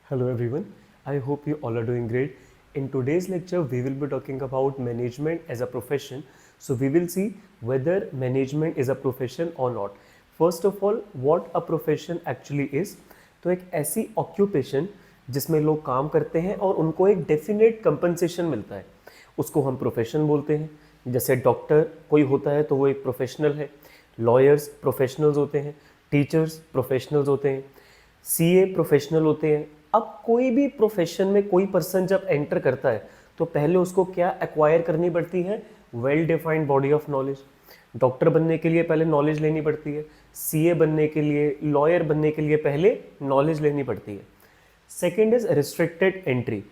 Hello everyone, I hope you all are doing great. In today's lecture, we will be talking about management as a profession. So we will see whether management is a profession or not. First of all, what a profession actually is. तो एक ऐसी occupation जिसमें लोग काम करते हैं और उनको एक definite compensation मिलता है, उसको हम प्रोफेशन बोलते हैं. जैसे डॉक्टर कोई होता है तो वो एक प्रोफेशनल है, लॉयर्स प्रोफेशनल्स होते हैं, टीचर्स प्रोफेशनल्स होते हैं, सीए प्रोफेशनल होते हैं. अब कोई भी प्रोफेशन में कोई पर्सन जब एंटर करता है तो पहले उसको क्या एक्वायर करनी पड़ती है? Well defined body of knowledge. Doctor बनने के लिए पहले नॉलेज लेनी पड़ती है, सीए बनने के लिए, लॉयर बनने के लिए पहले नॉलेज लेनी पड़ती है. Second is restricted entry.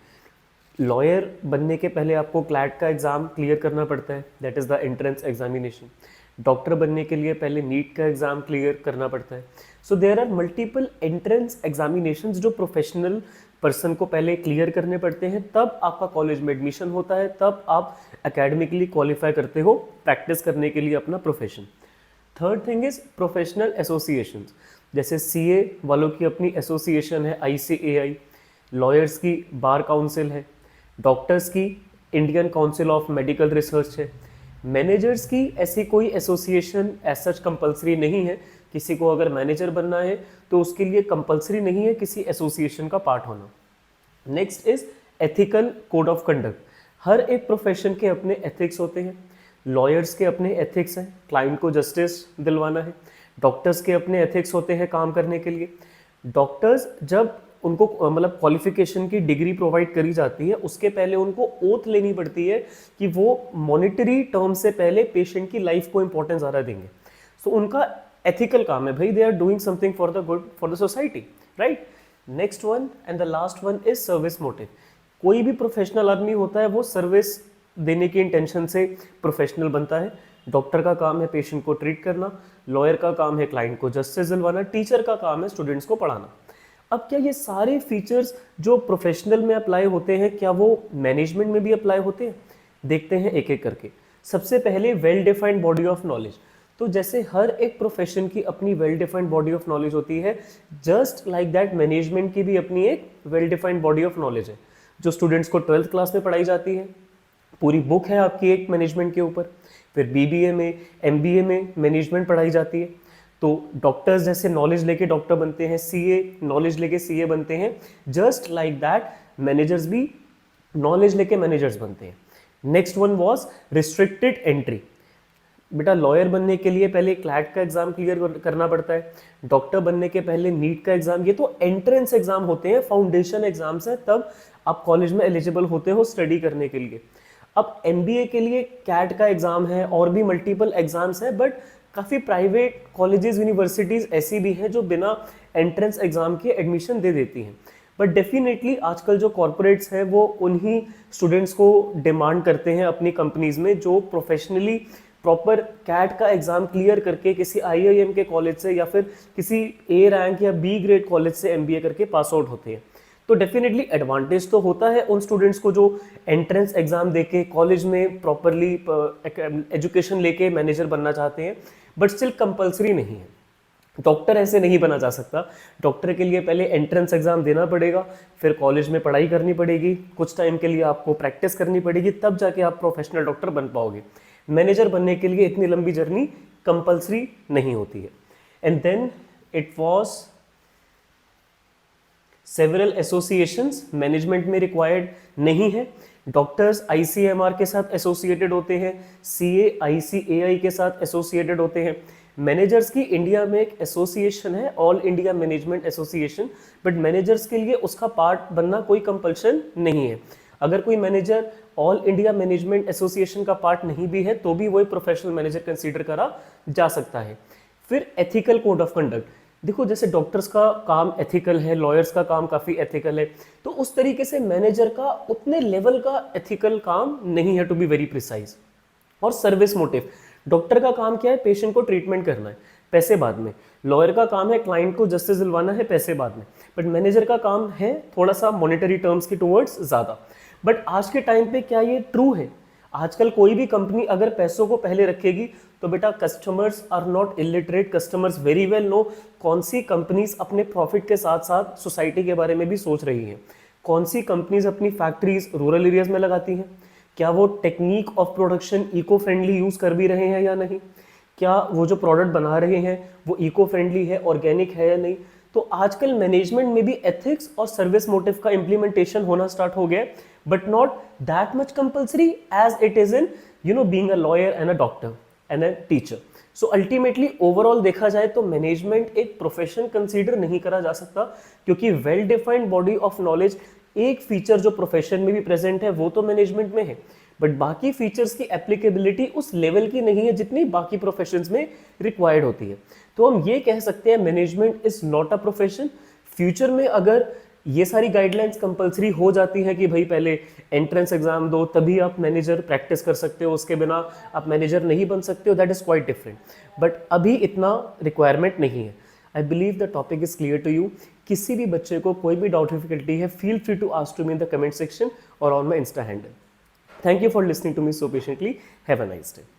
Lawyer बनने के पहले आपको क्लैट का एग्ज़ाम क्लियर करना पड़ता है, that is the entrance examination. Doctor बनने के लिए पहले नीट का एग्ज़ाम क्लियर करना पड़ता है. So there are multiple entrance examinations जो प्रोफेशनल पर्सन को पहले क्लियर करने पड़ते हैं, तब आपका कॉलेज में एडमिशन होता है, तब आप एकेडमिकली क्वालिफाई करते हो प्रैक्टिस करने के लिए अपना profession. Third thing is professional associations. जैसे सीए वालों की अपनी एसोसिएशन है ICAI, लॉयर्स की बार काउंसिल है, डॉक्टर्स की Indian council of medical research है. मैनेजर्स की ऐसी कोई एसोसिएशन एज सच कंपलसरी नहीं है. किसी को अगर मैनेजर बनना है तो उसके लिए कंपलसरी नहीं है किसी एसोसिएशन का पार्ट होना. Next is ethical code of conduct. हर एक प्रोफेशन के अपने एथिक्स होते हैं. लॉयर्स के अपने एथिक्स हैं, क्लाइंट को जस्टिस दिलवाना है. डॉक्टर्स के अपने एथिक्स होते हैं काम करने के लिए. डॉक्टर्स जब उनको मतलब क्वालिफिकेशन की डिग्री प्रोवाइड करी जाती है, उसके पहले उनको ओथ लेनी पड़ती है कि वो मॉनिटरी टर्म से पहले पेशेंट की लाइफ को इंपॉर्टेंस ज़्यादा देंगे. सो उनका एथिकल काम है भाई, they are doing something for the good for the society, right. Next one and the last one is service motive. कोई भी प्रोफेशनल आदमी होता है वो सर्विस देने की इंटेंशन से प्रोफेशनल बनता है. डॉक्टर का काम है पेशेंट को ट्रीट करना, लॉयर का काम है क्लाइंट को जस्टिस दिलवाना, टीचर का काम है स्टूडेंट्स को पढ़ाना. अब क्या ये सारे फीचर्स जो प्रोफेशनल में अप्लाई होते हैं, क्या वो मैनेजमेंट में भी अप्लाई होते हैं? देखते हैं एक एक करके. सबसे पहले well defined body of knowledge. तो जैसे हर एक प्रोफेशन की अपनी well defined body of knowledge होती है, जस्ट लाइक दैट मैनेजमेंट की भी अपनी एक well defined body of knowledge है, जो स्टूडेंट्स को 12th क्लास में पढ़ाई जाती है. पूरी बुक है आपकी एक मैनेजमेंट के ऊपर. फिर BBA में, MBA में मैनेजमेंट पढ़ाई जाती है. तो डॉक्टर्स जैसे नॉलेज लेके डॉक्टर बनते हैं, CA नॉलेज लेके CA बनते हैं, जस्ट लाइक दैट मैनेजर्स भी नॉलेज लेके मैनेजर्स बनते हैं. Next one was restricted entry. बेटा लॉयर बनने के लिए पहले क्लैट का एग्जाम क्लियर करना पड़ता है, डॉक्टर बनने के पहले नीट का एग्जाम. ये तो एंट्रेंस एग्जाम होते हैं, फाउंडेशन एग्जाम्स हैं, तब आप कॉलेज में एलिजिबल होते हो स्टडी करने के लिए. अब MBA के लिए कैट का एग्जाम है और भी मल्टीपल एग्जाम्स हैं, बट काफ़ी प्राइवेट कॉलेजेस यूनिवर्सिटीज़ ऐसी भी हैं जो बिना एंट्रेंस एग्जाम के एडमिशन दे देती हैं. बट डेफिनेटली आजकल जो कॉरपोरेट्स हैं वो उन्हीं स्टूडेंट्स को डिमांड करते हैं अपनी कंपनीज में जो प्रोफेशनली प्रॉपर कैट का एग्जाम क्लियर करके किसी IIM के कॉलेज से या फिर किसी A रैंक या B ग्रेड कॉलेज से MBA करके पास आउट होते हैं. तो डेफिनेटली एडवांटेज तो होता है उन स्टूडेंट्स को जो एंट्रेंस एग्जाम देके कॉलेज में प्रॉपरली एजुकेशन लेके मैनेजर बनना चाहते हैं, बट स्टिल कंपलसरी नहीं है. डॉक्टर ऐसे नहीं बना जा सकता. डॉक्टर के लिए पहले एंट्रेंस एग्जाम देना पड़ेगा, फिर कॉलेज में पढ़ाई करनी पड़ेगी, कुछ टाइम के लिए आपको प्रैक्टिस करनी पड़ेगी, तब जाके आप प्रोफेशनल डॉक्टर बन पाओगे. मैनेजर बनने के लिए इतनी लंबी जर्नी कंपलसरी नहीं होती है. And then it was several associations management में रिक्वायर्ड नहीं है. डॉक्टर्स ICMR के साथ एसोसिएटेड होते हैं, CA ICAI के साथ एसोसिएटेड होते हैं. मैनेजर्स की इंडिया में एक एसोसिएशन है, all India management association, but managers के लिए उसका पार्ट बनना कोई कंपल्शन नहीं है. अगर कोई manager all India management association का पार्ट नहीं भी है तो भी वो प्रोफेशनल मैनेजर कंसीडर करा जा सकता है. फिर एथिकल कोड ऑफ कंडक्ट. देखो जैसे डॉक्टर्स का काम एथिकल है, लॉयर्स का काम काफ़ी एथिकल है, तो उस तरीके से मैनेजर का उतने लेवल का एथिकल काम नहीं है, टू बी वेरी प्रिसाइज. और सर्विस मोटिव. डॉक्टर का काम क्या है? पेशेंट को ट्रीटमेंट करना है, पैसे बाद में. लॉयर का काम है क्लाइंट को जस्टिस दिलवाना है, पैसे बाद में. बट मैनेजर का काम है थोड़ा सा मॉनिटरी टर्म्स की टूवर्ड्स ज़्यादा. बट आज के टाइम पे क्या ये ट्रू है? आजकल कोई भी कंपनी अगर पैसों को पहले रखेगी तो बेटा customers are not illiterate, customers very well know कौन सी कंपनीज अपने प्रॉफिट के साथ साथ सोसाइटी के बारे में भी सोच रही हैं, कौन सी कंपनीज अपनी फैक्ट्रीज रूरल एरियाज में लगाती हैं, क्या वो technique of production eco friendly use कर भी रहे हैं या नहीं, क्या वो जो प्रोडक्ट बना रहे हैं वो इको फ्रेंडली है, ऑर्गेनिक है या नहीं। तो आजकल मैनेजमेंट में भी एथिक्स और सर्विस मोटिव का इंप्लीमेंटेशन होना स्टार्ट हो गया है, but not that much compulsory as it is in being a lawyer and a doctor and a teacher. So ultimately overall देखा जाए तो मैनेजमेंट एक प्रोफेशन कंसीडर नहीं करा जा सकता, क्योंकि well defined body of knowledge एक फीचर जो प्रोफेशन में भी प्रेजेंट है वो तो मैनेजमेंट में है, बट बाकी फीचर्स की एप्लीकेबिलिटी उस लेवल की नहीं है जितनी बाकी प्रोफेशंस में रिक्वायर्ड होती है। तो हम ये कह सकते हैं management is not a profession. Future में अगर ये सारी गाइडलाइंस कंपलसरी हो जाती है कि भाई पहले एंट्रेंस एग्जाम दो तभी आप मैनेजर प्रैक्टिस कर सकते हो, उसके बिना आप मैनेजर नहीं बन सकते हो, that is quite different, but अभी इतना रिक्वायरमेंट नहीं है। I believe the topic is clear to you. किसी भी बच्चे को कोई भी डाउट डिफिकल्टी है, feel free to ask to me in the comment section और on my Insta handle. Thank you for listening to me so patiently. Have a nice day.